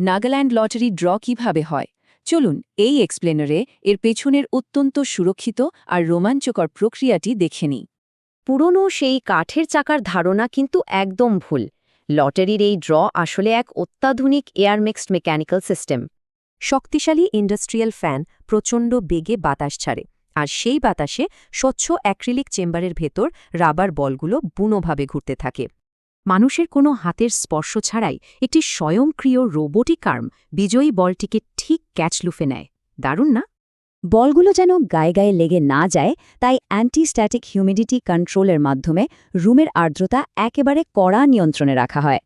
Nagaland lottery draw কিভাবে হয় চলুন এই এক্সপ্লেনারে এর পেছনের অত্যন্ত সুরক্ষিত আর রোমাঞ্চকর প্রক্রিয়াটি দেখে নিই। পুরনো সেই কাঠের চাকার ধারণা কিন্তু একদম ভুল। লটারির এই ড্র আসলে এক অত্যাধুনিক এয়ার মিক্সড মেকানিক্যাল সিস্টেম। শক্তিশালী ইন্ডাস্ট্রিয়াল ফ্যান প্রচণ্ড বেগে বাতাস ছাড়ে, আর সেই বাতাসে স্বচ্ছ অ্যাক্রিলিক চেম্বারের ভেতর রাবার বলগুলো বুনোভাবে ঘুরতে থাকে। মানুষের কোনো হাতের স্পর্শ ছাড়াই একটি স্বয়ংক্রিয় রোবোটিক আর্ম বিজয়ী বলটিকে ঠিক ক্যাচ লুফে নেয়। দারুণ না? বলগুলো যেন গায়ে গায়ে লেগে না যায়, তাই অ্যান্টিস্ট্যাটিক হিউমিডিটি কন্ট্রোলের মাধ্যমে রুমের আর্দ্রতা একেবারে কড়া নিয়ন্ত্রণে রাখা হয়।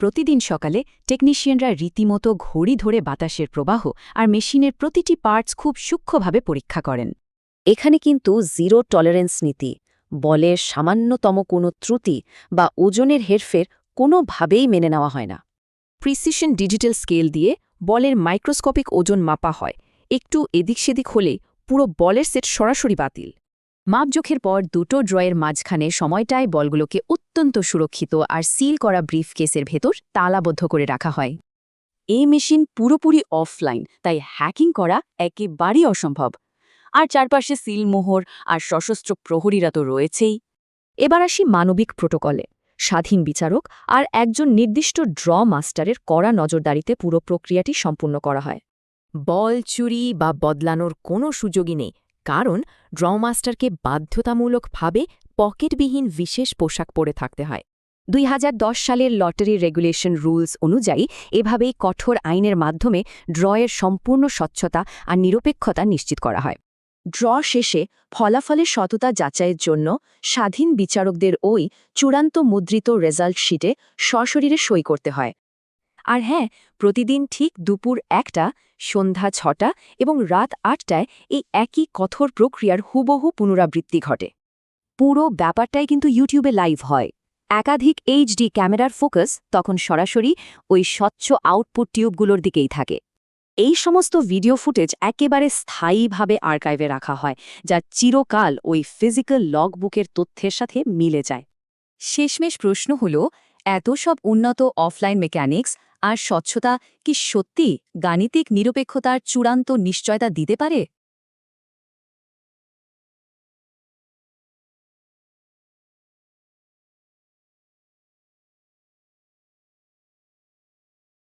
প্রতিদিন সকালে টেকনিশিয়ানরা রীতিমতো ঘড়ি ধরে বাতাসের প্রবাহ আর মেশিনের প্রতিটি পার্টস খুব সূক্ষ্মভাবে পরীক্ষা করেন। এখানে কিন্তু জিরো টলারেন্স নীতি। বলের সামান্যতম কোনো ত্রুটি বা ওজনের হেরফের কোনোভাবেই মেনে নেওয়া হয় না। প্রিসিশন ডিজিটাল স্কেল দিয়ে বলের মাইক্রোস্কোপিক ওজন মাপা হয়। একটু এদিক সেদিক হলে পুরো বলের সেট সরাসরি বাতিল। মাপজোখের পর দুটো ড্রয়ের মাঝখানে সময়টায় বলগুলোকে অত্যন্ত সুরক্ষিত আর সিল করা ব্রিফকেসের ভেতর তালাবদ্ধ করে রাখা হয়। এই মেশিন পুরোপুরি অফলাইন, তাই হ্যাকিং করা একেবারেই অসম্ভব। আর চারপাশে সিলমোহর আর সশস্ত্র প্রহরীরা তো রয়েছেই। এবার আসি মানবিক প্রোটোকলে। স্বাধীন বিচারক আর একজন নির্দিষ্ট ড্র মাস্টারের কড়া নজরদারিতে পুরো প্রক্রিয়াটি সম্পূর্ণ করা হয়। বল চুরি বা বদলানোর কোনো সুযোগই নেই, কারণ ড্র মাস্টারকে বাধ্যতামূলকভাবে পকেটবিহীন বিশেষ পোশাক পরে থাকতে হয়। 2010 সালের লটারি রেগুলেশন রুলস অনুযায়ী এভাবেই কঠোর আইনের মাধ্যমে ড্রয়ের সম্পূর্ণ স্বচ্ছতা আর নিরপেক্ষতা নিশ্চিত করা হয়। ড্র শেষে ফলাফলের সততা যাচাইয়ের জন্য স্বাধীন বিচারকদের ওই চূড়ান্ত মুদ্রিত রেজাল্ট শিটে সশরীরে সই করতে হয়। আর হ্যাঁ, প্রতিদিন ঠিক দুপুর 1টা, সন্ধ্যা 6টা এবং রাত 8টায় এই একই কঠোর প্রক্রিয়ার হুবহু পুনরাবৃত্তি ঘটে। পুরো ব্যাপারটাই কিন্তু ইউটিউবে লাইভ হয়। একাধিক এইচডি ক্যামেরার ফোকাস তখন সরাসরি ওই স্বচ্ছ আউটপুট টিউবগুলোর দিকেই থাকে। এই সমস্ত ভিডিও ফুটেজ একেবারে স্থায়ীভাবে আর্কাইভে রাখা হয়, যা চিরকাল ওই ফিজিক্যাল লগবুকের তথ্যের সাথে মিলে যায়। শেষমেশ প্রশ্ন হল, এত সব উন্নত অফলাইন মেকানিক্স আর স্বচ্ছতা কি সত্যি গাণিতিক নিরপেক্ষতার চূড়ান্ত নিশ্চয়তা দিতে পারে?